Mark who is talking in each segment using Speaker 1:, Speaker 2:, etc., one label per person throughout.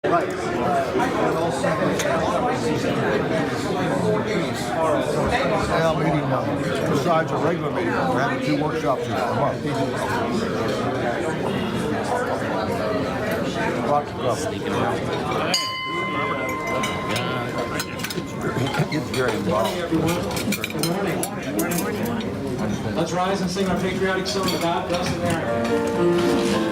Speaker 1: Right. Now meeting, besides a regular meeting, we're having 2 workshops a month. Lots of stuff. It's very involved.
Speaker 2: Good morning. Let's rise and sing our patriotic song, God Bless America.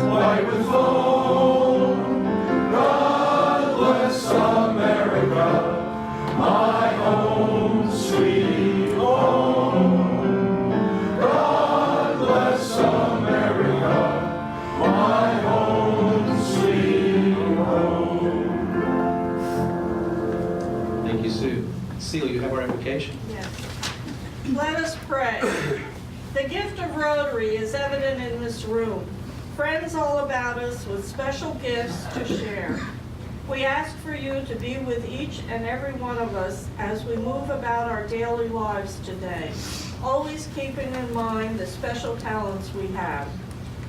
Speaker 3: White with foam. God bless America, my home, sweet home. God bless America, my home, sweet home.
Speaker 2: Thank you, Sue. Seal, you have our invocation?
Speaker 4: Yes. Let us pray. The gift of Rotary is evident in this room. Friends all about us with special gifts to share. We ask for you to be with each and every one of us as we move about our daily lives today, always keeping in mind the special talents we have.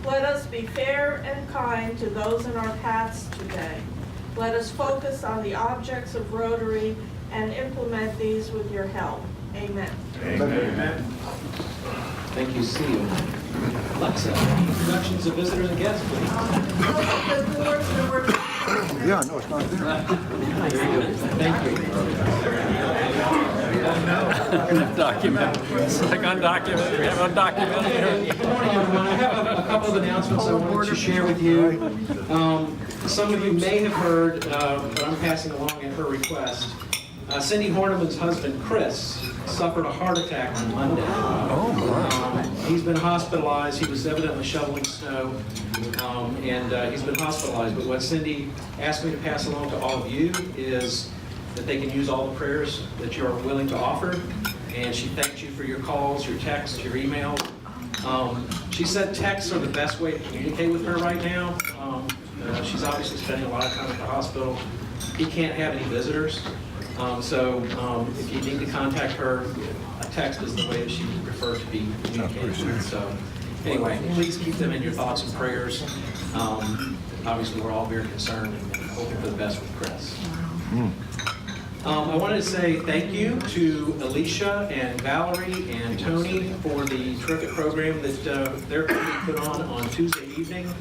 Speaker 4: Let us be fair and kind to those in our paths today. Let us focus on the objects of Rotary and implement these with your help. Amen.
Speaker 2: Amen. Thank you, Seal. Alexa, introductions of visitors and guests, please.
Speaker 4: The board's number.
Speaker 1: Yeah, no, it's not there.
Speaker 2: Thank you.
Speaker 5: Document. It's like undocumented. We have undocumented here.
Speaker 2: Good morning, everyone. I have a couple of announcements I wanted to share with you. Some of you may have heard, but I'm passing along at her request. Cindy Horniman's husband, Chris, suffered a heart attack on Monday. He's been hospitalized. He was evidently shoveling snow, and he's been hospitalized. But what Cindy asked me to pass along to all of you is that they can use all the prayers that you're willing to offer. And she thanked you for your calls, your texts, your emails. She said texts are the best way to communicate with her right now. She's obviously spending a lot of time at the hospital. He can't have any visitors. So if you need to contact her, a text is the way that she would prefer to be communicated with. So anyway, please keep them in your thoughts and prayers. Obviously, we're all very concerned and hoping for the best with Chris. I wanted to say thank you to Alicia and Valerie and Tony for the terrific program that they're going to put on Tuesday evening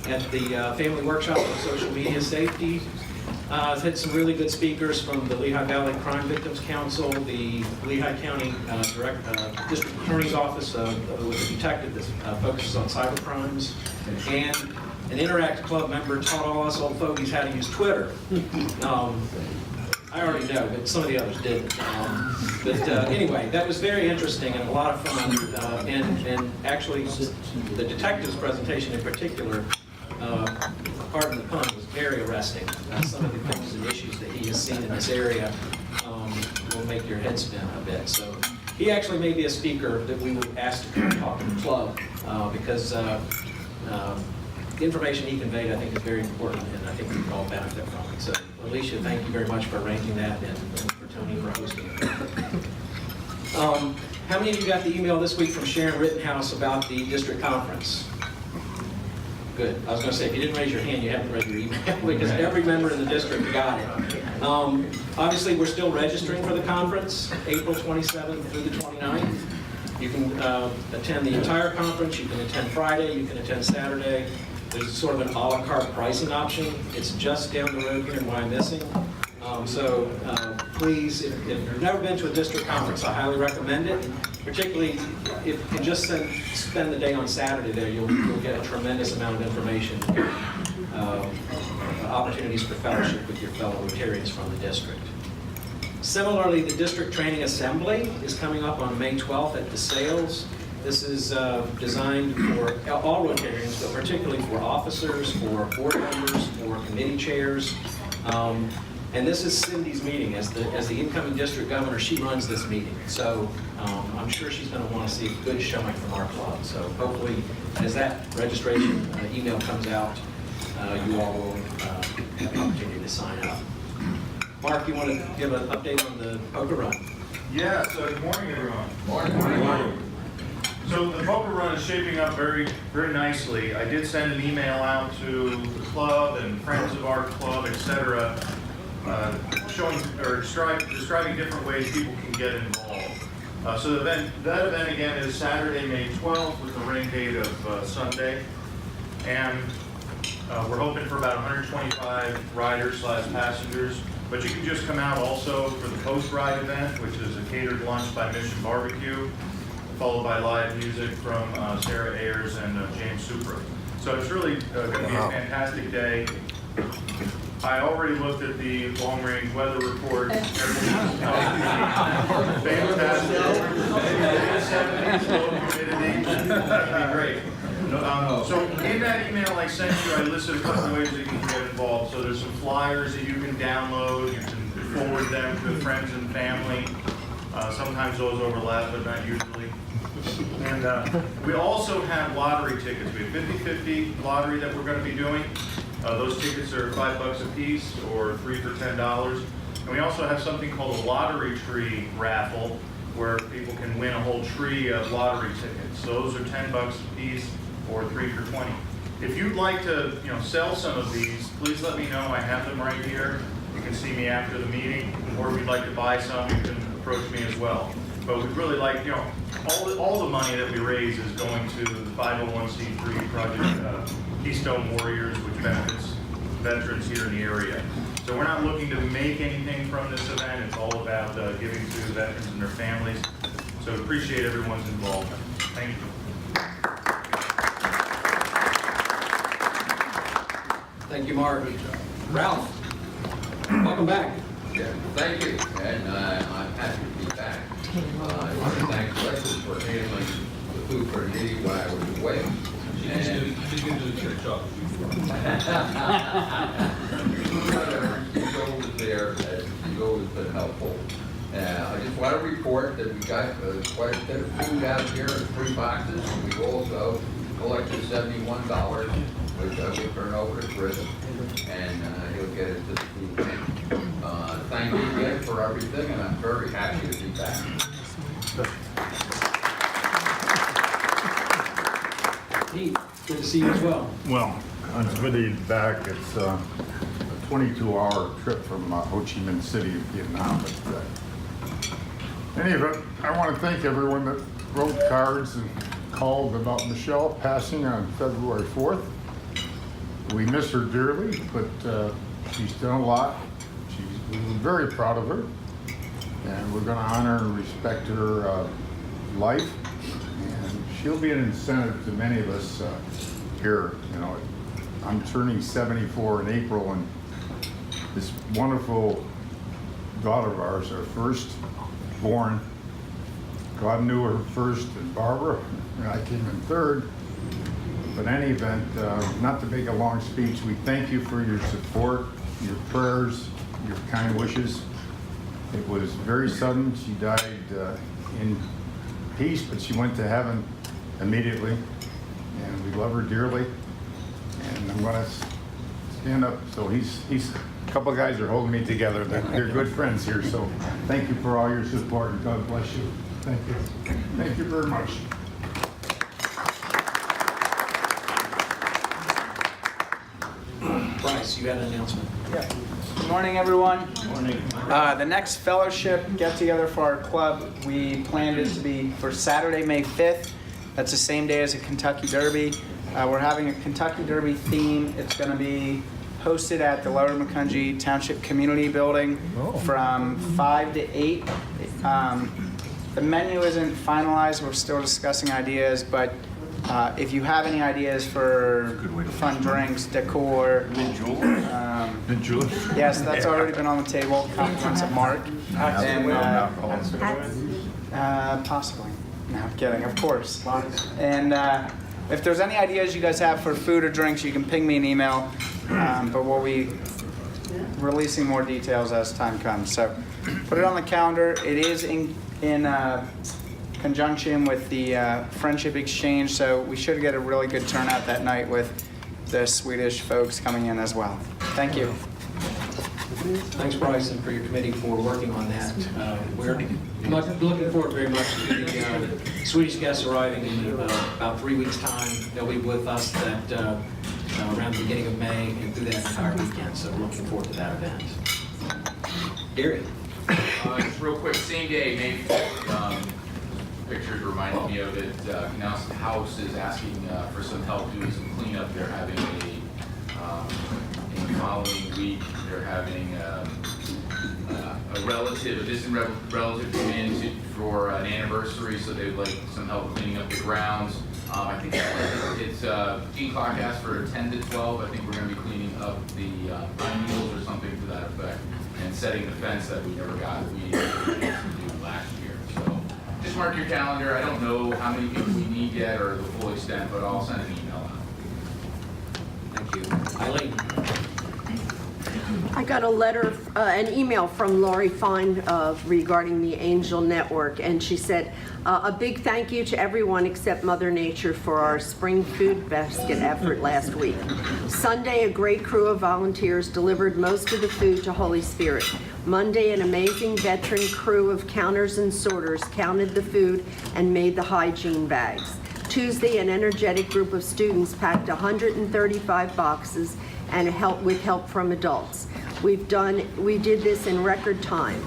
Speaker 2: at the Family Workshop on Social Media Safety. I've had some really good speakers from the Lehigh Valley Crime Victims Council, the Lehigh County District Attorney's Office with a detective that focuses on cyber crimes, and an Interact Club member taught all us old fogies how to use Twitter. I already know, but some of the others didn't. Anyway, that was very interesting and a lot of fun, and actually the detective's presentation in particular, pardon the pun, was very arresting. Some of the things and issues that he has seen in this area will make your head spin a bit. So he actually may be a speaker that we would ask to come talk to the club because the information he conveyed, I think, is very important, and I think we can all benefit from it. So Alicia, thank you very much for arranging that, and for Tony for hosting it. How many of you got the email this week from Sharon Rittenhouse about the district conference? Good. I was going to say, if you didn't raise your hand, you haven't read your email, because every member in the district got it. Obviously, we're still registering for the conference, April 27th through the 29th. You can attend the entire conference. You can attend Friday. You can attend Saturday. There's sort of an a la carte pricing option. It's just down the road here in Wyomissing. So please, if you've never been to a district conference, I highly recommend it. Particularly if you can just spend the day on Saturday there, you'll get a tremendous amount of information, opportunities for fellowship with your fellow Rotarians from the district. Similarly, the District Training Assembly is coming up on May 12th at DeSales. This is designed for all Rotarians, but particularly for officers, for board members, for committee chairs. And this is Cindy's meeting. As the incoming district governor, she runs this meeting. So I'm sure she's going to want to see a good showing from our club. So hopefully, as that registration email comes out, you all will have an opportunity to sign up. Mark, you want to give an update on the poker run?
Speaker 6: Yeah, so good morning, everyone. Morning. So the poker run is shaping up very, very nicely. I did send an email out to the club and friends of our club, etc., showing or describing different ways people can get involved. So that event again is Saturday, May 12th, with the rain date of Sunday, and we're hoping for about 125 riders/passengers. But you can just come out also for the post-ride event, which is a catered lunch by Mission Barbecue, followed by live music from Sarah Ayers and James Supra. So it's really going to be a fantastic day. I already looked at the long-range weather report. Everything's fantastic. 70s, low humidity. That'd be great. So in that email I sent you, I listed a couple ways that you can get involved. So there's some flyers that you can download. You can forward them to friends and family. Sometimes those overlap, but not usually. And we also have lottery tickets. We have 50-50 lottery that we're going to be doing. Those tickets are $5 a piece or 3 for $10. And we also have something called a lottery tree raffle, where people can win a whole tree of lottery tickets. So those are $10 a piece or 3 for $20. If you'd like to, sell some of these, please let me know. I have them right here. You can see me after the meeting, or if you'd like to buy some, you can approach me as well. But we'd really like, all the money that we raise is going to the 501c3 project Keystone Warriors, which benefits veterans here in the area. So we're not looking to make anything from this event. It's all about giving to veterans and their families. So appreciate everyone's involvement. Thank you.
Speaker 2: Thank you, Mark. Ralph, welcome back.
Speaker 7: Yeah, thank you, and I'm happy to be back. I want to thank Alexis for handling the food for me while I was away. She's going to do the church job. She's always there, and she's always been helpful. I just want to report that we got quite a bit of food out here in 3 boxes. We also collected $71, which I will turn over to Chris, and he'll get it to the food bank. Thank you again for everything, and I'm very happy to be back.
Speaker 2: Pete, good to see you as well.
Speaker 8: Well, it's good to be back. It's a 22-hour trip from Ho Chi Minh City to Vietnam. But any event, I want to thank everyone that wrote cards and called about Michelle passing on February 4th. We miss her dearly, but she's done a lot. We're very proud of her, and we're going to honor and respect her life. And she'll be an incentive to many of us here. I'm turning 74 in April, and this wonderful daughter of ours, our first born, God knew her first, and Barbara, and I came in third. But in any event, not to make a long speech, we thank you for your support, your prayers, your kind wishes. It was very sudden. She died in peace, but she went to heaven immediately, and we love her dearly. And I'm going to stand up. So he's a couple of guys are holding me together. They're good friends here. So thank you for all your support, and God bless you. Thank you. Thank you very much.
Speaker 2: Bryce, you had an announcement.
Speaker 9: Yeah. Good morning, everyone. Good morning. The next fellowship get-together for our club, we planned it to be for Saturday, May 5th. That's the same day as a Kentucky Derby. We're having a Kentucky Derby theme. It's going to be hosted at the Lower Macungie Township Community Building from 5 to 8. The menu isn't finalized. We're still discussing ideas, but if you have any ideas for fun drinks, decor, yes, that's already been on the table. Compliments of Mark. And possibly. No, I'm kidding, of course. And if there's any ideas you guys have for food or drinks, you can ping me an email. But we'll be releasing more details as time comes. So put it on the calendar. It is in conjunction with the Friendship Exchange, so we should get a really good turnout that night with the Swedish folks coming in as well. Thank you.
Speaker 2: Thanks, Bryson, for your committee for working on that. We're looking forward very much to the Swedish guests arriving in about 3 weeks' time. They'll be with us around the beginning of May and through that entire weekend, so we're looking forward to that event. Gary?
Speaker 10: Just real quick, same day, May 5th, pictures reminded me of it. Canals House is asking for some help doing some cleanup. They're having in the following week, they're having a distant relative come in for an anniversary, so they'd like some help cleaning up the grounds. I think it's Dean Clark asked for 10 to 12. I think we're going to be cleaning up the pine needles or something to that effect, and setting the fence that we never got to do last year. So just mark your calendar. I don't know how many people we need yet or the full extent, but I'll send an email out.
Speaker 2: Thank you. Eileen?
Speaker 11: I got a letter, an email from Lori Fine regarding the Angel Network, and she said, a big thank you to everyone except Mother Nature for our spring food basket effort last week. Sunday, a great crew of volunteers delivered most of the food to Holy Spirit. Monday, an amazing veteran crew of counters and sorters counted the food and made the hygiene bags. Tuesday, an energetic group of students packed 135 boxes and with help from adults. We did this in record time.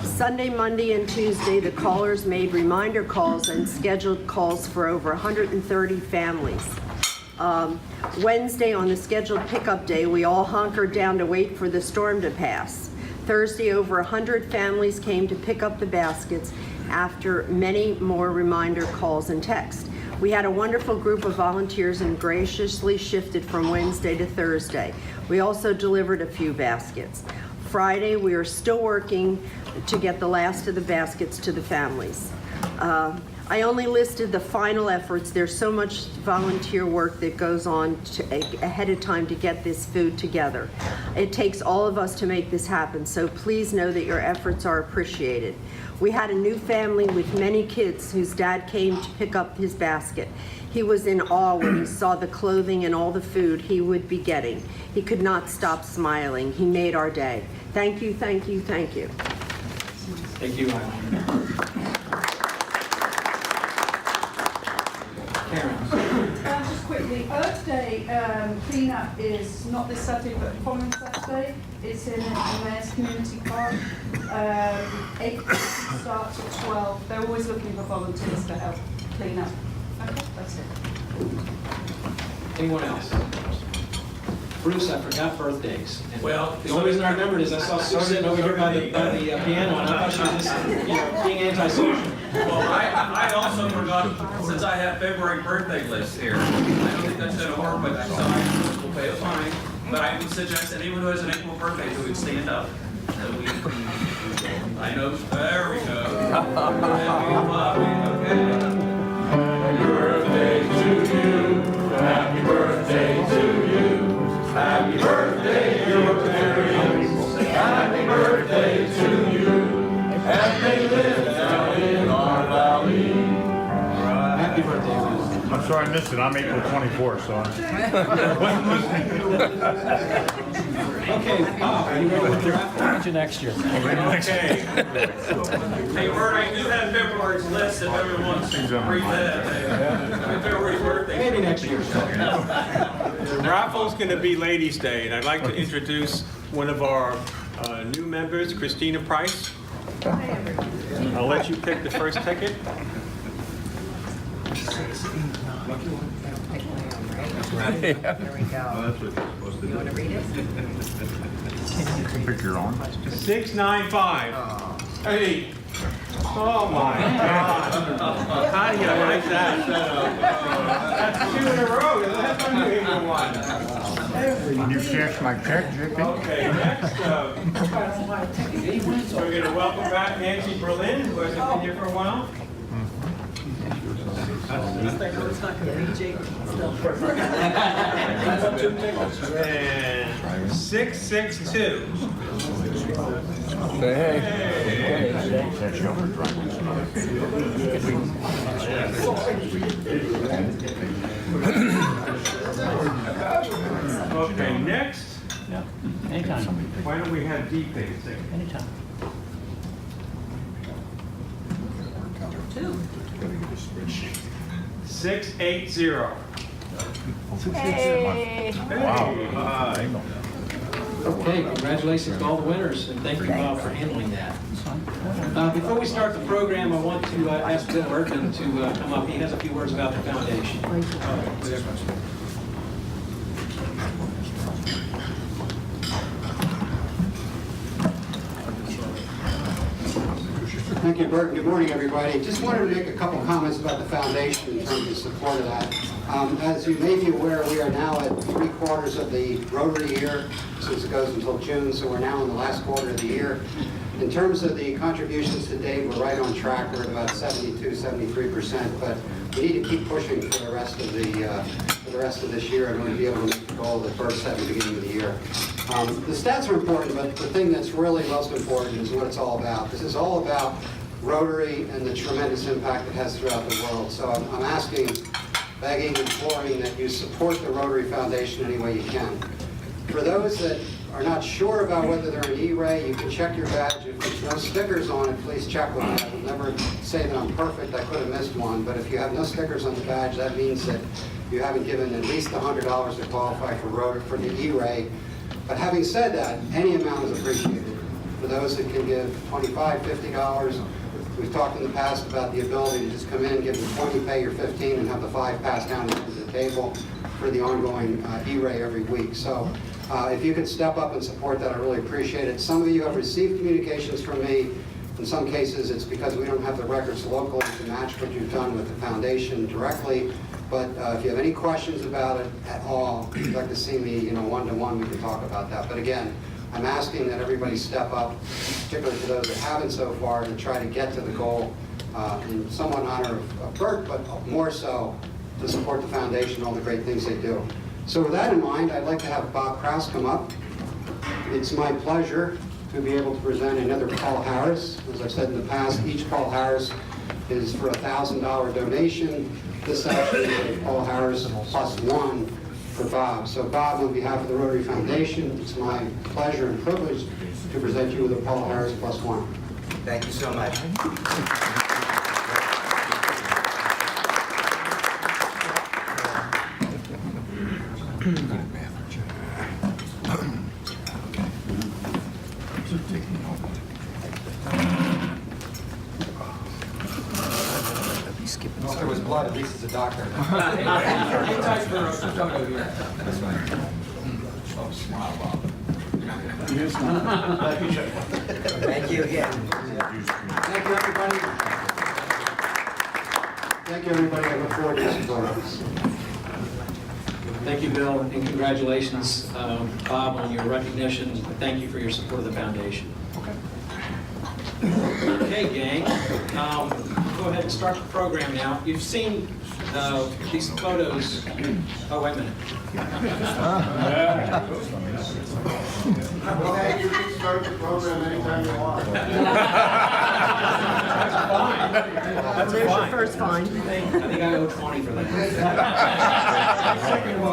Speaker 11: Sunday, Monday, and Tuesday, the callers made reminder calls and scheduled calls for over 130 families. Wednesday, on the scheduled pickup day, we all hunkered down to wait for the storm to pass. Thursday, over 100 families came to pick up the baskets after many more reminder calls and texts. We had a wonderful group of volunteers and graciously shifted from Wednesday to Thursday. We also delivered a few baskets. Friday, we are still working to get the last of the baskets to the families. I only listed the final efforts. There's so much volunteer work that goes on ahead of time to get this food together. It takes all of us to make this happen, so please know that your efforts are appreciated. We had a new family with many kids whose dad came to pick up his basket. He was in awe when he saw the clothing and all the food he would be getting. He could not stop smiling. He made our day. Thank you, thank you, thank you.
Speaker 2: Thank you, Eileen. Karen?
Speaker 12: Just quickly, Earth Day cleanup is not this Saturday, but the following Saturday. It's in Emmaus Community Park. 8 starts at 12. They're always looking for volunteers to help clean up. Okay, that's it.
Speaker 2: Anyone else? Bruce, I forgot birthdays. And
Speaker 5: Well,
Speaker 2: the only reason I remembered is I saw Sue sitting over here by the piano, and I thought she was just, being antisocial.
Speaker 5: Well, I also forgot, since I have February birthday list here, I don't think that's gonna work, but so we'll pay a fine. But I would suggest anyone who has an April birthday who would stand up. I know, there we go.
Speaker 3: Happy birthday to you. Happy birthday to you. Happy birthday, dear parents. Happy birthday to you. And they live down in our valley.
Speaker 2: Happy birthday, Bruce.
Speaker 8: I'm sorry I missed it. I'm April 24th, so I wasn't listening.
Speaker 2: Okay, Bob, are you ready with your raffle?
Speaker 5: Next year. Okay. Hey, Bert, I do have February's list if everyone wants to read that. February's birthday.
Speaker 2: Maybe next year.
Speaker 13: The raffle's going to be Ladies' Day, and I'd like to introduce one of our new members, Christina Price. I'll let you pick the first ticket.
Speaker 14: Here we go. You want to read it?
Speaker 8: You can pick your own.
Speaker 13: 695. Hey. Oh my God. How do you like that? That's 2 in a row. That's unusual one.
Speaker 8: Can you cash my check, JP?
Speaker 13: Okay, next we're going to welcome back Nancy Berlin, who hasn't been here for a while. And 662. Okay, next.
Speaker 15: Yeah, anytime.
Speaker 13: Why don't we have DP?
Speaker 15: Anytime.
Speaker 4: Two.
Speaker 13: 680.
Speaker 11: Hey.
Speaker 2: Okay, congratulations to all the winners, and thank you, Bob, for handling that. Before we start the program, I want to ask Bill Merkin to come up. He has a few words about the foundation.
Speaker 16: Thank you, Bert. Good morning, everybody. Just wanted to make a couple comments about the foundation in terms of support of that. As you may be aware, we are now at 3/4 of the Rotary year, since it goes until June, so we're now in the last quarter of the year. In terms of the contributions to date, we're right on track. We're at about 72, 73%, but we need to keep pushing for the rest of this year and really be able to make the goal that Bert set at the beginning of the year. The stats are important, but the thing that's really most important is what it's all about. This is all about Rotary and the tremendous impact it has throughout the world. So I'm asking, begging, imploring that you support the Rotary Foundation any way you can. For those that are not sure about whether they're an E-Ray, you can check your badge. If there's no stickers on it, please check with me. I will never say that I'm perfect, I could have missed one, but if you have no stickers on the badge, that means that you haven't given at least $100 to qualify for the E-Ray. But having said that, any amount is appreciated. For those that can give $25, $50, we've talked in the past about the ability to just come in, give them 20, pay your 15, and have the 5 passed down to the table for the ongoing E-Ray every week. So if you could step up and support that, I really appreciate it. Some of you have received communications from me. In some cases, it's because we don't have the records locally to match what you've done with the foundation directly. But if you have any questions about it at all, if you'd like to see me, one-to-one, we can talk about that. But again, I'm asking that everybody step up, particularly for those that haven't so far, to try to get to the goal in somewhat honor of Bert, but more so to support the foundation and all the great things they do. So with that in mind, I'd like to have Bob Kraus come up. It's my pleasure to be able to present another Paul Harris. As I've said in the past, each Paul Harris is for a $1,000 donation. This actually is Paul Harris plus one for Bob. So Bob, on behalf of the Rotary Foundation, it's my pleasure and privilege to present you with a Paul Harris plus one.
Speaker 17: Thank you so much. If there was blood, at least it's a doctor.
Speaker 2: Hang tight for a photo here.
Speaker 17: That's right.
Speaker 7: Oh, smile, Bob.
Speaker 17: Thank you again.
Speaker 16: Thank you, everybody. Thank you, everybody. I look forward to your support.
Speaker 2: Thank you, Bill, and congratulations, Bob, on your recognition. Thank you for your support of the foundation. Okay, gang. Go ahead and start the program now. You've seen these photos. Oh, wait a minute.
Speaker 6: Okay, you can start the program anytime you want.
Speaker 2: That's fine. That's
Speaker 11: There's your
Speaker 2: fine.
Speaker 11: first fine.
Speaker 2: I think I owe 20 for that.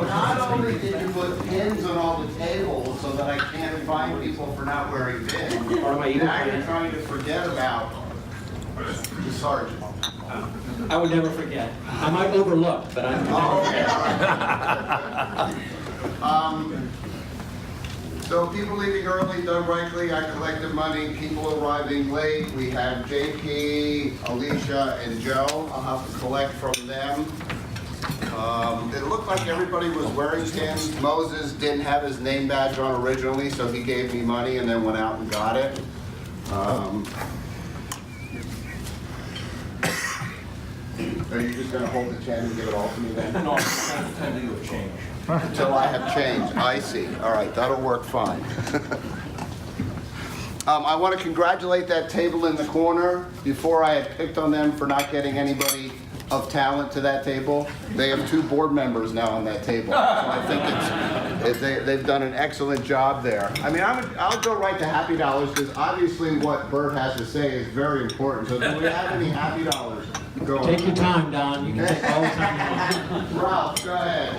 Speaker 6: Not only did you put pins on all the tables so that I can't find people for not wearing pins,
Speaker 2: Or am I even
Speaker 6: now you're
Speaker 2: playing?
Speaker 6: trying to forget about the sergeant.
Speaker 2: I would never forget. I might overlook, but I
Speaker 6: Oh, okay, all right. So people leaving early, done rightly, I collected money, people arriving late, we had JP, Alicia, and Joe. I'll have to collect from them. It looked like everybody was wearing pins. Moses didn't have his name badge on originally, so he gave me money and then went out and got it. Are you just gonna hold the chain and give it all to me then?
Speaker 5: No, I'm trying to pretend that you have changed.
Speaker 6: Until I have changed. I see. All right, that'll work fine. I want to congratulate that table in the corner. Before I had picked on them for not getting anybody
Speaker 18: of talent to that table. They have 2 board members now on that table. So I think they've done an excellent job there. I mean, I'll go right to happy dollars because obviously what Bert has to say is very important. So do we have any happy dollars?
Speaker 2: Take your time, Don. You can take all the time you want.
Speaker 18: Ralph, go ahead.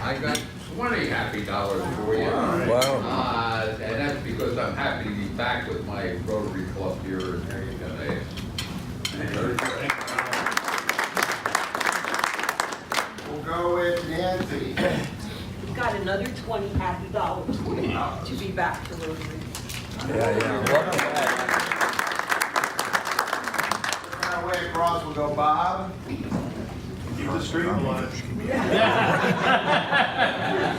Speaker 7: I got 20 happy dollars for you.
Speaker 18: Wow.
Speaker 7: And that's because I'm happy to be back with my Rotary Club here in Emmaus.
Speaker 18: We'll go with Nancy.
Speaker 4: We've got another 20 happy dollars to be back to Rotary.
Speaker 18: Our way across, we'll go Bob.
Speaker 6: Keep the stream alive.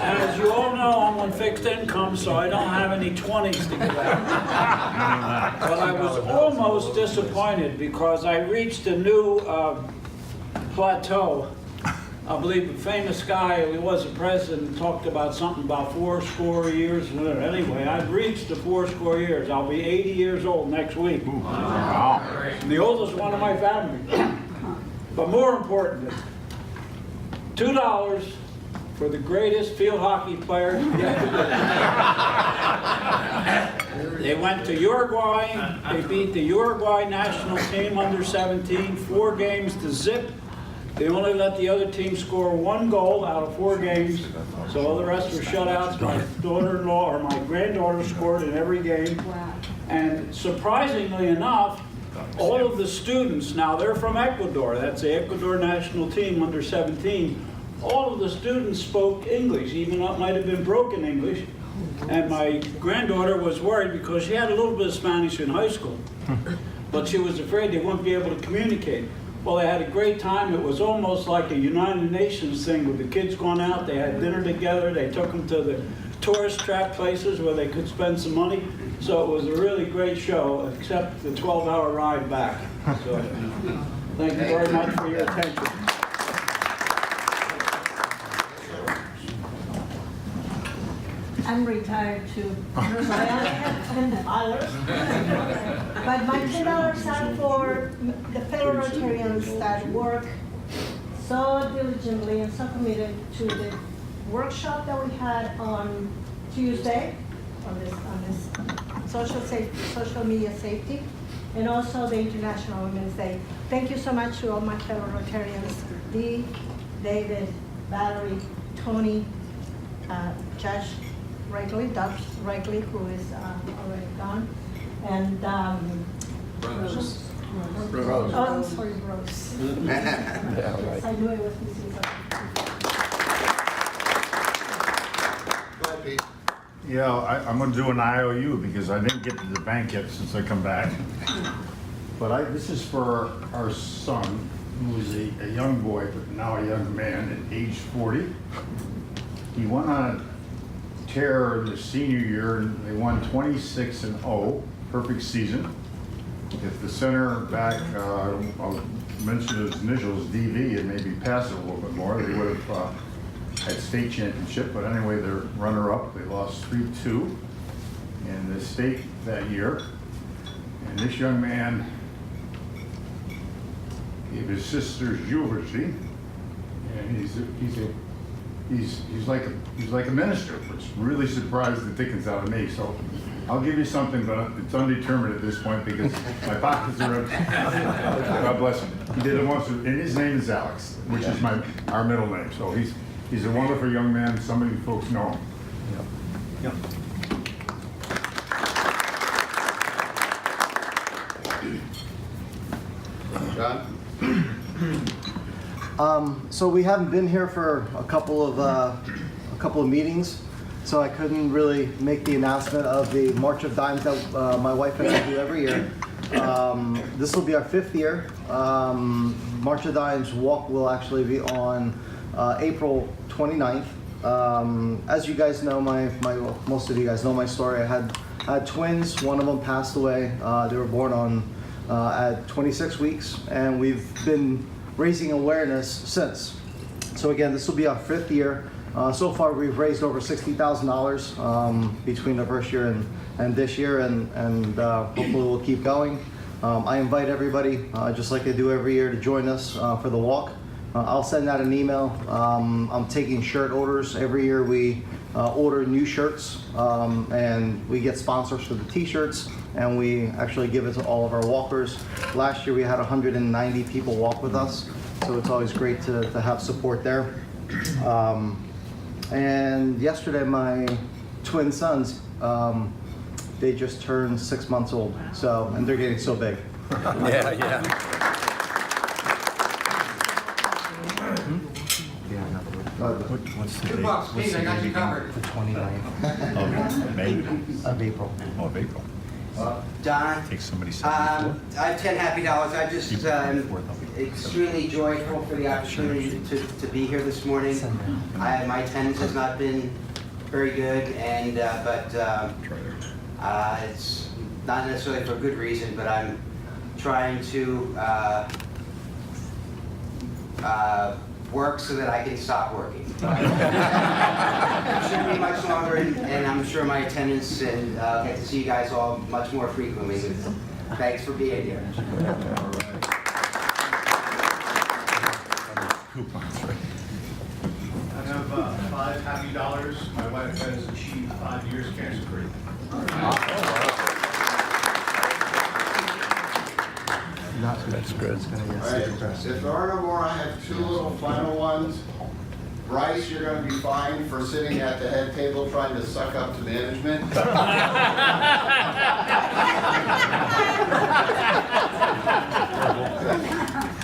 Speaker 19: As you all know, I'm on fixed income, so I don't have any 20s to give out. But I was almost disappointed because I reached a new plateau. I believe the famous guy who was a president talked about something about 80 years. Anyway, I've reached the 80 years. I'll be 80 years old next week.
Speaker 8: Wow.
Speaker 19: I'm the oldest one in my family. But more important, $2 for the greatest field hockey player yet. They went to Uruguay. They beat the Uruguay national team under 17, 4 games to zip. They only let the other team score 1 goal out of 4 games, so all the rest were shutouts. My daughter-in-law or my granddaughter scored in every game. And surprisingly enough, all of the students, now they're from Ecuador, that's the Ecuador national team under 17, all of the students spoke English, even though it might have been broken English. And my granddaughter was worried because she had a little bit of Spanish in high school, but she was afraid they wouldn't be able to communicate. Well, they had a great time. It was almost like a United Nations thing with the kids going out. They had dinner together. They took them to the tourist trap places where they could spend some money. So it was a really great show, except the 12-hour ride back. So thank you very much for your attention.
Speaker 20: I'm retired too, so I only have $10. But my $10 are for the fellow Rotarians that work so diligently and so committed to the workshop that we had on Tuesday, on this social media safety, and also the International Women's Day. Thank you so much to all my fellow Rotarians, Dee, David, Valerie, Tony, Josh Wrigley, Dubs Wrigley, who is already gone, and
Speaker 3: Rose.
Speaker 20: Oh, I'm sorry, Rose. I knew it was missing something.
Speaker 8: Yeah, I'm going to do an IOU because I didn't get to the bank yet since I come back. But this is for our son, who is a young boy, but now a young man at age 40. He went on a tear in his senior year, and they won 26-0, perfect season. If the center back, I'll mention his initials, DV, and maybe pass it a little bit more, they would have had state championship. But anyway, they're runner-up. They lost 3-2 in the state that year. And this young man gave his sister's eulogy, and he's like a minister, which really surprised the dickens out of me. So I'll give you something, but it's undetermined at this point because my pockets are empty. God bless him. He did it once, and his name is Alex, which is our middle name. So he's a wonderful young man. Some of you folks know him.
Speaker 18: Yep. John?
Speaker 21: So we haven't been here for a couple of meetings, so I couldn't really make the announcement of the March of Dimes that my wife and I do every year. This will be our 5th year. March of Dimes walk will actually be on April 29th. As you guys know, most of you guys know my story. I had twins. One of them passed away. They were born at 26 weeks, and we've been raising awareness since. So again, this will be our 5th year. So far, we've raised over $60,000 between the first year and this year, and hopefully we'll keep going. I invite everybody, just like I do every year, to join us for the walk. I'll send out an email. I'm taking shirt orders. Every year we order new shirts, and we get sponsors for the t-shirts, and we actually give it to all of our walkers. Last year we had 190 people walk with us, so it's always great to have support there. And yesterday my twin sons, they just turned 6 months old, so, and they're getting so big.
Speaker 3: Yeah, yeah.
Speaker 21: What's the
Speaker 17: $2, Pete, I got you covered.
Speaker 21: The 29th
Speaker 14: Of May?
Speaker 21: of April.
Speaker 14: Oh, of April.
Speaker 17: Don,
Speaker 14: Take somebody
Speaker 17: I have 10 happy dollars. I just extremely joyful for the opportunity to be here this morning. My attendance has not been very good, and it's not necessarily for a good reason, but I'm trying to work so that I can stop working. It shouldn't be much longer, and I'm sure my attendance, and I'll get to see you guys all much more frequently. Thanks for being here.
Speaker 6: I have 5 happy dollars. My wife has achieved 5 years cancer-free.
Speaker 14: That's good.
Speaker 18: All right, if there are no more, I have 2 little final ones. Bryce, you're going to be fined for sitting at the head table trying to suck up to management.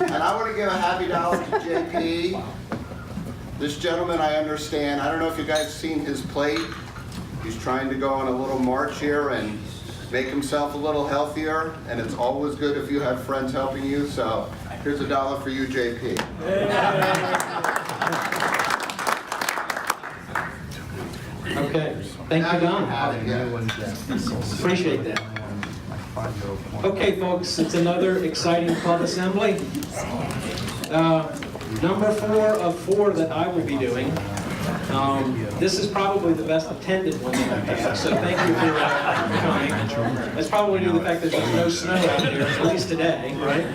Speaker 18: And I want to give a happy dollar to JP. This gentleman, I understand, I don't know if you guys seen his plate. He's trying to go on a little march here and make himself a little healthier, and it's always good if you have friends helping you, so here's a dollar for you, JP.
Speaker 2: Okay, thank you, Don. Appreciate that. Okay, folks, it's another exciting club assembly. Number 4 of 4 that I will be doing. This is probably the best attended one that I've had, so thank you for coming. That's probably due to the fact that there's no snow out here, at least today, right?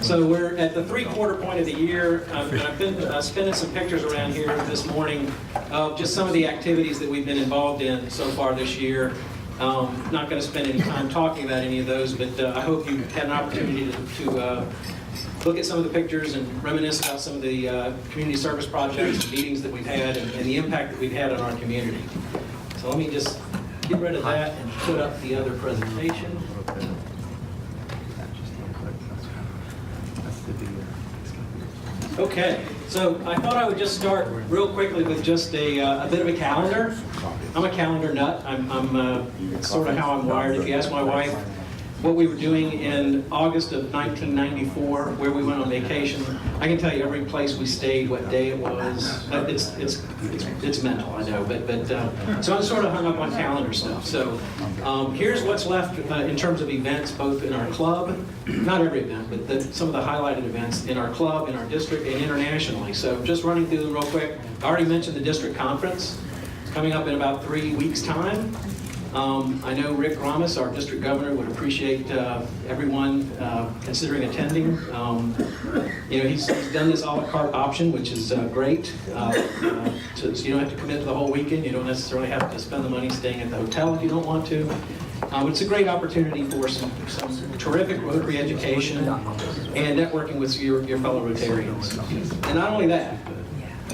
Speaker 2: So we're at the 3/4 point of the year. I've been spinning some pictures around here this morning of just some of the activities that we've been involved in so far this year. Not going to spend any time talking about any of those, but I hope you had an opportunity to look at some of the pictures and reminisce about some of the community service projects and meetings that we've had and the impact that we've had on our community. So let me just get rid of that and put up the other presentation. Okay, so I thought I would just start real quickly with just a bit of a calendar. I'm a calendar nut. It's sort of how I'm wired. If you ask my wife what we were doing in August of 1994, where we went on vacation, I can tell you every place we stayed, what day it was. It's mental, I know, but so I'm sort of hung up on calendar stuff. So here's what's left in terms of events, both in our club, not every event, but some of the highlighted events in our club, in our district, and internationally. So just running through them real quick. I already mentioned the district conference. It's coming up in about 3 weeks' time. I know Rick Ramos, our district governor, would appreciate everyone considering attending. He's done this a la carte option, which is great. So you don't have to commit to the whole weekend. You don't necessarily have to spend the money staying at the hotel if you don't want to. It's a great opportunity for some terrific Rotary education and networking with your fellow Rotarians. And not only that,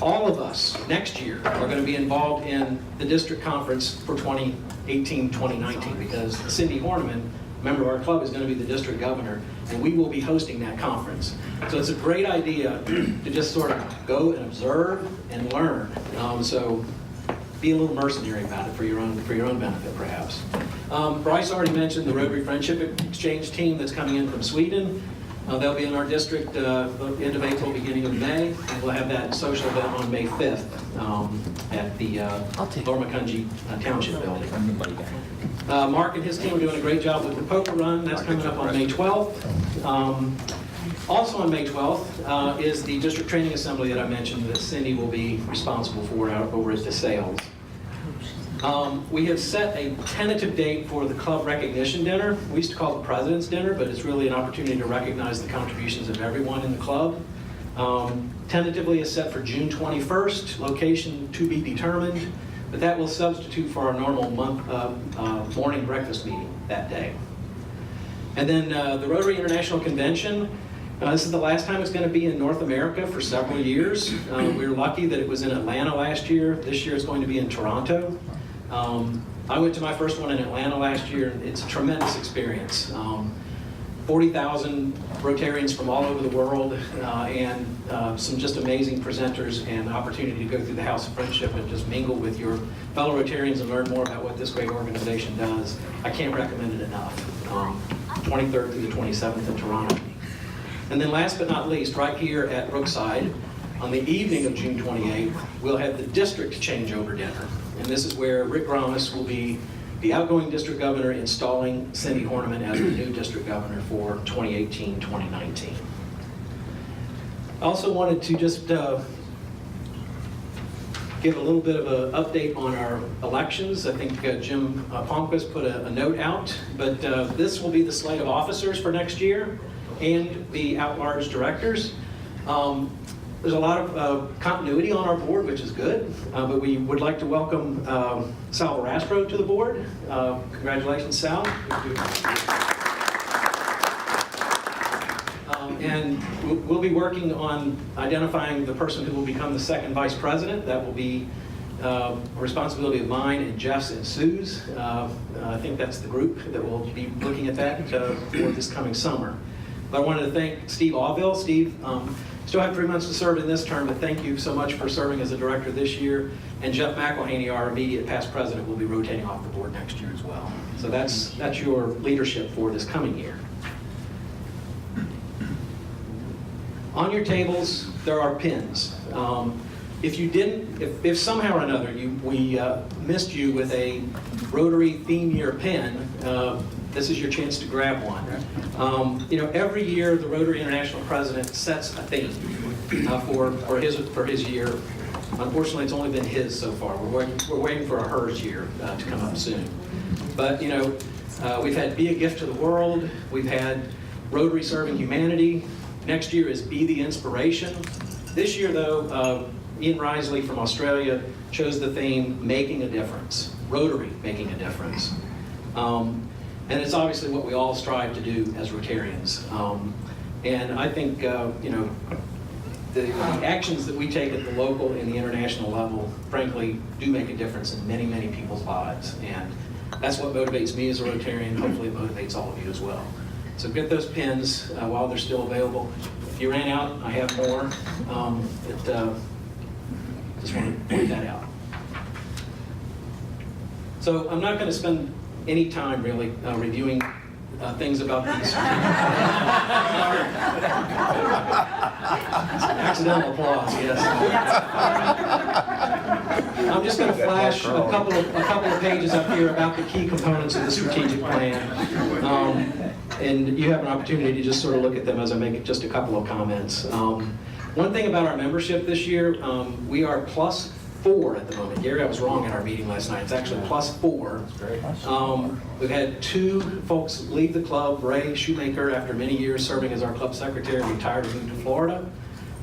Speaker 2: all of us next year are going to be involved in the district conference for 2018-2019 because Cindy Horniman, member of our club, is going to be the district governor, and we will be hosting that conference. So it's a great idea to just sort of go and observe and learn. So be a little mercenary about it for your own benefit, perhaps. Bryce already mentioned the Rotary Friendship Exchange team that's coming in from Sweden. They'll be in our district end of April, beginning of May, and we'll have that social event on May 5th at the Lormakunji Township Building. Mark and his team are doing a great job with the poker run. That's coming up on May 12th. Also on May 12th is the district training assembly that I mentioned that Cindy will be responsible for over at the sales. We have set a tentative date for the club recognition dinner. We used to call it President's Dinner, but it's really an opportunity to recognize the contributions of everyone in the club. Tentatively is set for June 21st, location to be determined, but that will substitute for our normal morning breakfast meeting that day. And then the Rotary International Convention, this is the last time it's going to be in North America for several years. We were lucky that it was in Atlanta last year. This year it's going to be in Toronto. I went to my first one in Atlanta last year, and it's a tremendous experience. 40,000 Rotarians from all over the world, and some just amazing presenters, and the opportunity to go through the House of Friendship and just mingle with your fellow Rotarians and learn more about what this great organization does. I can't recommend it enough. 23rd through the 27th in Toronto. And then last but not least, right here at Brookside, on the evening of June 28th, we'll have the district changeover dinner. And this is where Rick Gromas will be the outgoing district governor, installing Cindy Horniman as the new district governor for 2018-2019. I also wanted to just give a little bit of an update on our elections. I think Jim Palmquist put a note out, but this will be the slate of officers for next year and the at-large directors. There's a lot of continuity on our board, which is good, but we would like to welcome Sal Verastro to the board. Congratulations, Sal. And we'll be working on identifying the person who will become the second vice president. That will be a responsibility of mine and Jeff's and Sue's. I think that's the group that will be looking at that for this coming summer. But I wanted to thank Steve Auville. Steve, still have 3 months to serve in this term, but thank you so much for serving as a director this year. And Jeff McElhaney, our immediate past president, will be rotating off the board next year as well. So that's your leadership for this coming year. On your tables, there are pins. If you didn't, if somehow or another we missed you with a Rotary theme year pin, this is your chance to grab one. Every year the Rotary International President sets a theme for his year. Unfortunately, it's only been his so far. We're waiting for a hers year to come up soon. But we've had Be a Gift to the World. We've had Rotary Serving Humanity. Next year is Be the Inspiration. This year, though, Ian Risley from Australia chose the theme Making a Difference. Rotary Making a Difference. And it's obviously what we all strive to do as Rotarians. And I think, the actions that we take at the local and the international level, frankly, do make a difference in many, many people's lives. And that's what motivates me as a Rotarian. Hopefully it motivates all of you as well. So get those pins while they're still available. If you ran out, I have more. Just want to point that out. So I'm not going to spend any time really reviewing things about these. Accidental applause, yes. I'm just going to flash a couple of pages up here about the key components of the strategic plan. And you have an opportunity to just sort of look at them as I make just a couple of comments. One thing about our membership this year, we are +4 at the moment. Gary, I was wrong at our meeting last night. It's actually +4. We've had 2 folks leave the club. Ray Shoemaker, after many years serving as our club secretary, retired and moved to Florida.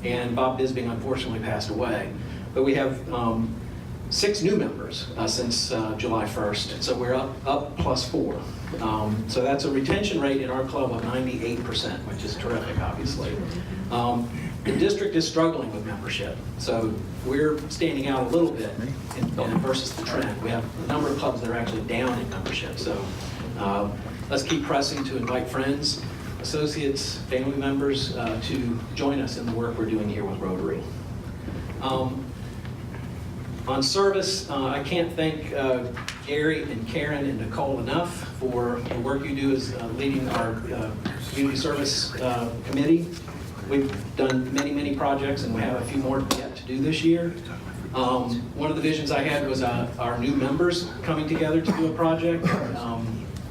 Speaker 2: And Bob Bisbing unfortunately passed away. But we have 6 new members since July 1st. And so we're up +4. So that's a retention rate in our club of 98%, which is terrific, obviously. The district is struggling with membership, so we're standing out a little bit versus the trend. We have a number of clubs that are actually down in membership, so let's keep pressing to invite friends, associates, family members to join us in the work we're doing here with Rotary. On service, I can't thank Gary and Karen and Nicole enough for the work you do as leading our community service committee. We've done many, many projects, and we have a few more yet to do this year. One of the visions I had was our new members coming together to do a project.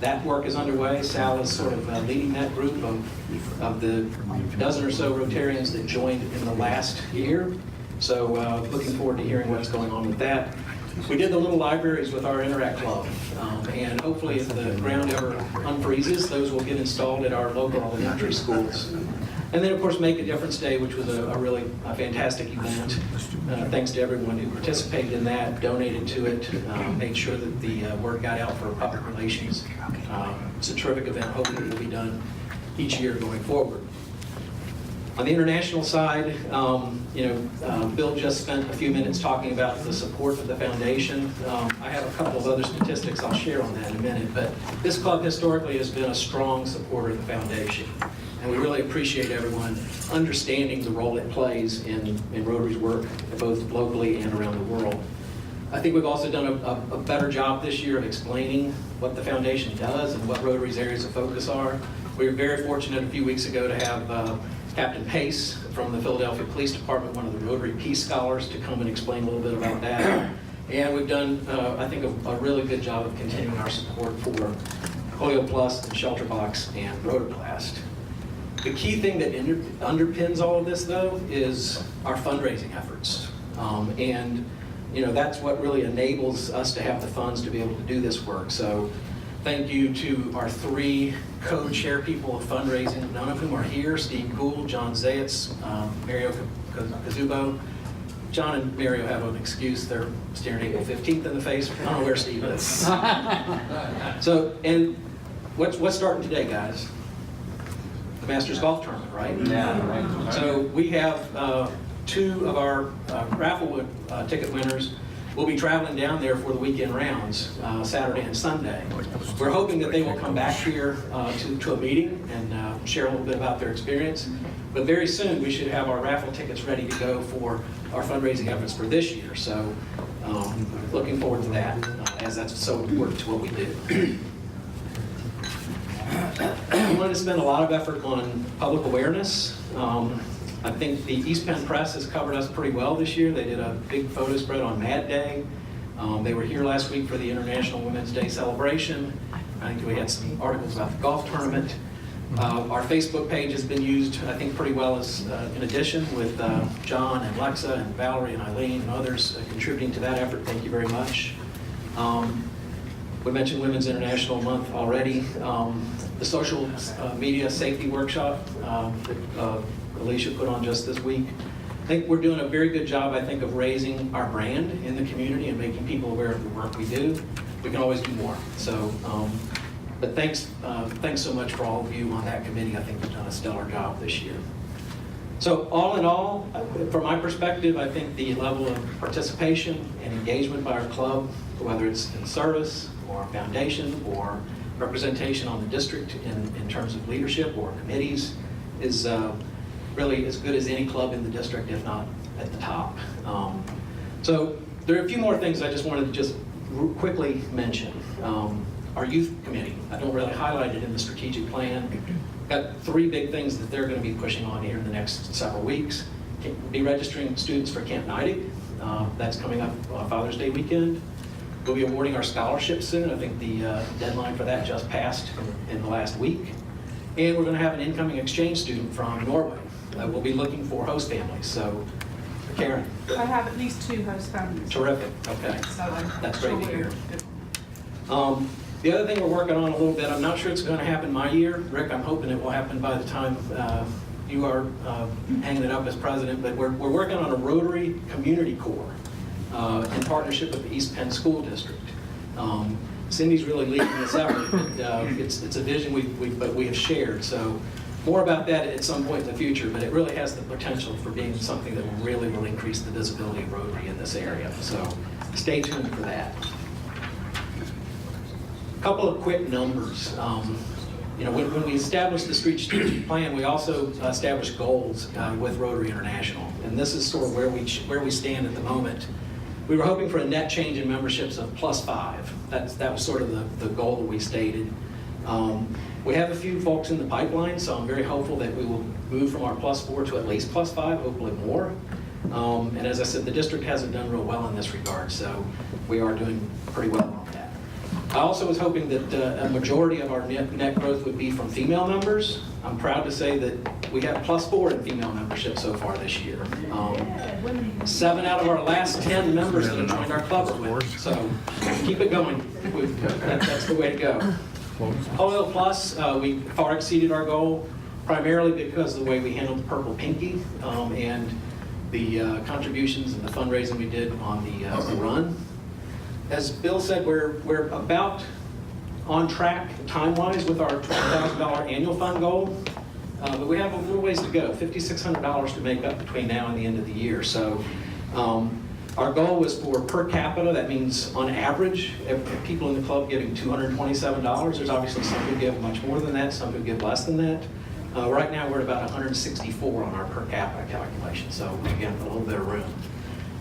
Speaker 2: That work is underway. Sal is sort of leading that group of the dozen or so Rotarians that joined in the last year. So looking forward to hearing what's going on with that. We did the little libraries with our Interact Club, and hopefully if the ground ever unfreezes, those will get installed at our local elementary schools. And then, of course, Make a Difference Day, which was a really fantastic event. Thanks to everyone who participated in that, donated to it, made sure that the word got out for public relations. It's a terrific event. Hopefully it will be done each year going forward. On the international side, Bill just spent a few minutes talking about the support of the foundation. I have a couple of other statistics I'll share on that in a minute, but this club historically has been a strong supporter of the foundation. And we really appreciate everyone understanding the role it plays in Rotary's work, both locally and around the world. I think we've also done a better job this year of explaining what the foundation does and what Rotary's areas of focus are. We were very fortunate a few weeks ago to have Captain Pace from the Philadelphia Police Department, one of the Rotary Peace Scholars, to come and explain a little bit about that. And we've done, I think, a really good job of continuing our support for Polio Plus and Shelter Box and Rotoplast. The key thing that underpins all of this, though, is our fundraising efforts. That's what really enables us to have the funds to be able to do this work. So thank you to our 3 co-chair people of fundraising, none of whom are here: Steve Gould, John Zayatz, Mario Kazubo. John and Mario have an excuse. They're staring April 15th in the face. I don't know where Steve is. So, and what's starting today, guys? The Masters Golf Tournament, right?
Speaker 9: Yeah.
Speaker 2: So we have 2 of our raffle ticket winners will be traveling down there for the weekend rounds, Saturday and Sunday. We're hoping that they will come back here to a meeting and share a little bit about their experience. But very soon we should have our raffle tickets ready to go for our fundraising efforts for this year. So looking forward to that, as that's so important to what we do. We wanted to spend a lot of effort on public awareness. I think the East Penn Press has covered us pretty well this year. They did a big photo spread on Mad Day. They were here last week for the International Women's Day celebration. I think we had some articles about the golf tournament. Our Facebook page has been used, I think, pretty well as in addition, with John and Lexa and Valerie and Eileen and others contributing to that effort. Thank you very much. We mentioned Women's International Month already. The social media safety workshop that Alicia put on just this week. I think we're doing a very good job, I think, of raising our brand in the community and making people aware of the work we do. We can always do more. So, but thanks so much for all of you on that committee. I think you've done a stellar job this year. So all in all, from my perspective, I think the level of participation and engagement by our club, whether it's in service or foundation or representation on the district in terms of leadership or committees, is really as good as any club in the district, if not at the top. So there are a few more things I just wanted to just quickly mention. Our youth committee, I don't really highlight it in the strategic plan. Got 3 big things that they're going to be pushing on here in the next several weeks. Be registering students for Camp Neidig. That's coming up Father's Day weekend. We'll be awarding our scholarships soon. I think the deadline for that just passed in the last week. And we're going to have an incoming exchange student from Norway. We'll be looking for host families. So, Karen.
Speaker 12: I have at least 2 host families.
Speaker 2: Terrific. Okay.
Speaker 12: So
Speaker 2: that's great to hear. The other thing we're working on a little bit, I'm not sure it's going to happen my year. Rick, I'm hoping it will happen by the time you are hanging it up as president, but we're working on a Rotary Community Corps in partnership with the East Penn School District. Cindy's really leading this effort, but it's a vision we have shared. So more about that at some point in the future, but it really has the potential for being something that will really increase the visibility of Rotary in this area. So stay tuned for that. A couple of quick numbers. When we established the strategic plan, we also established goals with Rotary International, and this is sort of where we stand at the moment. We were hoping for a net change in memberships of +5. That was sort of the goal that we stated. We have a few folks in the pipeline, so I'm very hopeful that we will move from our +4 to at least +5, hopefully more. And as I said, the district hasn't done real well in this regard, so we are doing pretty well on that. I also was hoping that a majority of our net growth would be from female members. I'm proud to say that we have +4 in female membership so far this year. 7 out of our last 10 members that have joined our club are women, so keep it going. That's the way to go. Polio Plus, we far exceeded our goal, primarily because of the way we handled the Purple Pinky and the contributions and the fundraising we did on the run. As Bill said, we're about on track time-wise with our $12,000 annual fund goal, but we have a little ways to go, $5,600 to make up between now and the end of the year. So our goal was for per capita, that means on average, people in the club giving $227. There's obviously some who give much more than that, some who give less than that. Right now, we're at about 164 on our per capita calculation, so again, a little bit of room.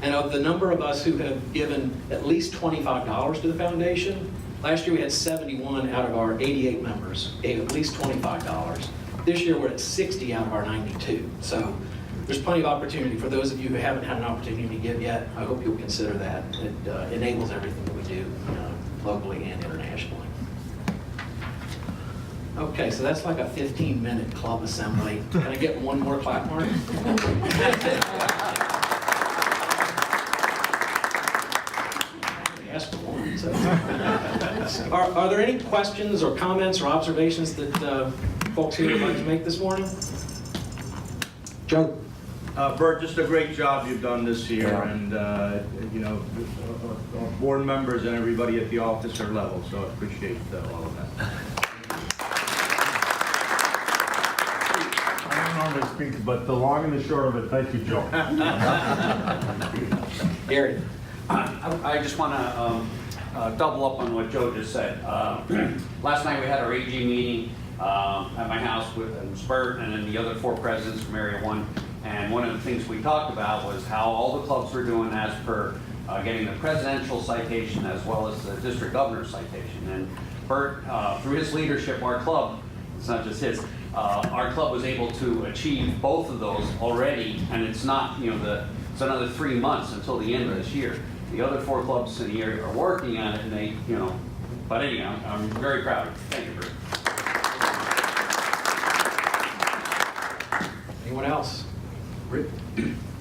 Speaker 2: And of the number of us who have given at least $25 to the foundation, last year we had 71 out of our 88 members gave at least $25. This year we're at 60 out of our 92. So there's plenty of opportunity. For those of you who haven't had an opportunity to give yet, I hope you'll consider that. It enables everything that we do locally and internationally. Okay, so that's like a 15-minute club assembly. Can I get one more clap mark? Asked for one. So. Are there any questions or comments or observations that folks here would like to make this morning? Joe?
Speaker 6: Bert, just a great job you've done this year, and you know, board members and everybody at the officer level, so I appreciate all of that.
Speaker 8: I don't normally speak, but the long and the short of it, thank you, Joe.
Speaker 2: Gary?
Speaker 1: I just want to double up on what Joe just said. Last night we had our AG meeting at my house with Spurt and then the other 4 presidents from Area 1. And one of the things we talked about was how all the clubs were doing as per getting the presidential citation as well as the district governor's citation. And Bert, through his leadership, our club, it's not just his, our club was able to achieve both of those already. And it's not, you know, it's another 3 months until the end of this year. The other 4 clubs in the area are working on it, and they, you know, but anyhow, I'm very proud of you. Thank you, Bert.
Speaker 2: Anyone else?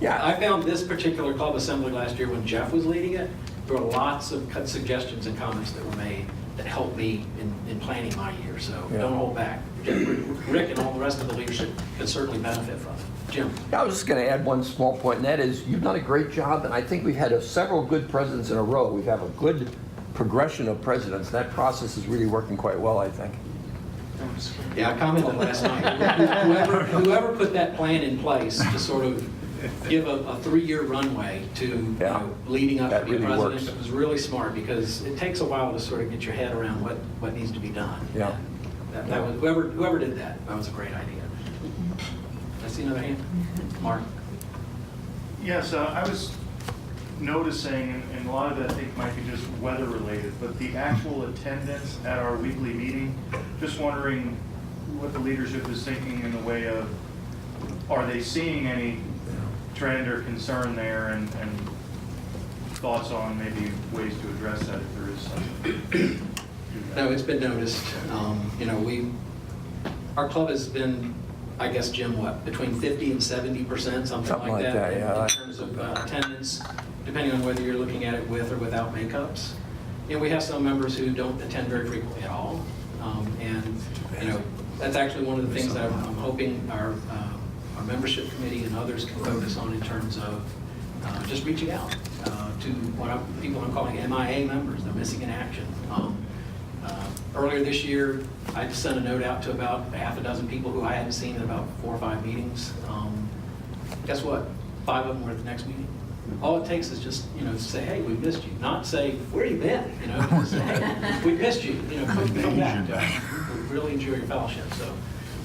Speaker 2: Yeah, I found this particular club assembly last year when Jeff was leading it. There were lots of suggestions and comments that were made that helped me in planning my year. So don't hold back. Rick and all the rest of the leadership can certainly benefit from it. Jim?
Speaker 22: Yeah, I was just going to add one small point, and that is you've done a great job, and I think we've had several good presidents in a row. We've had a good progression of presidents. That process is really working quite well, I think.
Speaker 2: Yeah, I commented last night. Whoever put that plan in place to sort of give a 3-year runway to leading up to the president, it was really smart because it takes a while to sort of get your head around what needs to be done.
Speaker 22: Yeah.
Speaker 2: That was, whoever did that was a great idea. I see another hand. Mark?
Speaker 6: Yes, I was noticing, and a lot of it I think might be just weather related, but the actual attendance at our weekly meeting, just wondering what the leadership is thinking in the way of, are they seeing any trend or concern there, and thoughts on maybe ways to address that if there is some?
Speaker 2: No, it's been noticed. You know, our club has been, I guess, Jim, what, between 50 and 70%, something like that,
Speaker 22: yeah.
Speaker 2: in terms of attendance, depending on whether you're looking at it with or without makeups. And we have some members who don't attend very frequently at all. And, you know, that's actually one of the things that I'm hoping our membership committee and others can focus on in terms of just reaching out to people I'm calling MIA members, they're missing in action. Earlier this year, I sent a note out to about half a dozen people who I hadn't seen in about 4 or 5 meetings. Guess what? 5 of them were at the next meeting. All it takes is just, you know, to say, hey, we missed you. Not say, where you been? You know, just say, hey, we missed you. You know, come back. We really enjoy your fellowship. So,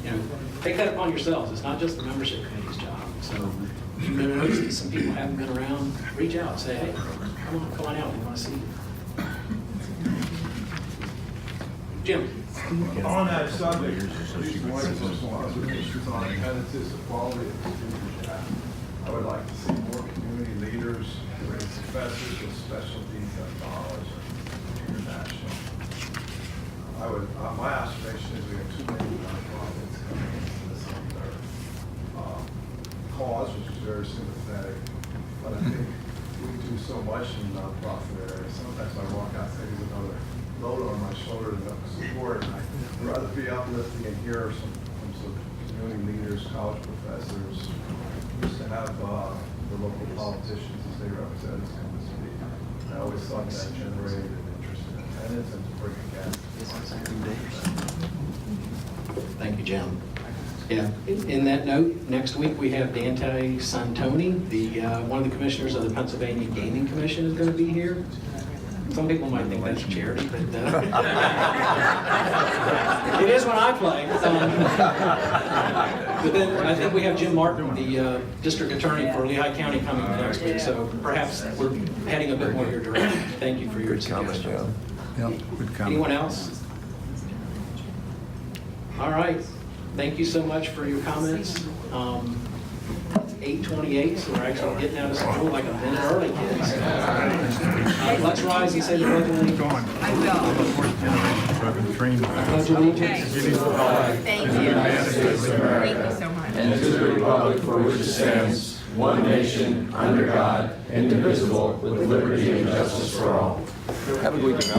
Speaker 2: you know, take that upon yourselves. It's not just the membership committee's job. So, if you notice that some people haven't been around, reach out. Say, hey, come on out. We want to see you. Jim?
Speaker 14: On that subject, these wonderful observations on attendance is the quality of the student staff. I would like to see more community leaders, professors with specialties in knowledge of international my shoulder to support. I'd rather be uplifting and hear some community leaders, college professors, just to have the local politicians as they represent us come to speak. I always thought that generated an interest in attendance and to break a gap.
Speaker 2: Thank you, Jim. Yeah, in that note, next week we have Dante Santoni, one of the commissioners of the Pennsylvania Gaming Commission is going to be here. Some people might think that's charity, but it is when I play. But then I think we have Jim Martin, the district attorney for Lehigh County, coming next week, so perhaps we're heading a bit more your direction. Thank you for your suggestion. Anyone else? All right. Thank you so much for your comments. 8:28, so we're actually getting out of school like a minute early, kids. Let's rise and say the pledge of allegiance.
Speaker 8: I will.
Speaker 2: Pledge allegiance.
Speaker 8: Thank you.
Speaker 3: Thank you so much. And to the republic for which it stands, one nation, under God, indivisible, with liberty and justice for all.
Speaker 22: Have a good weekend.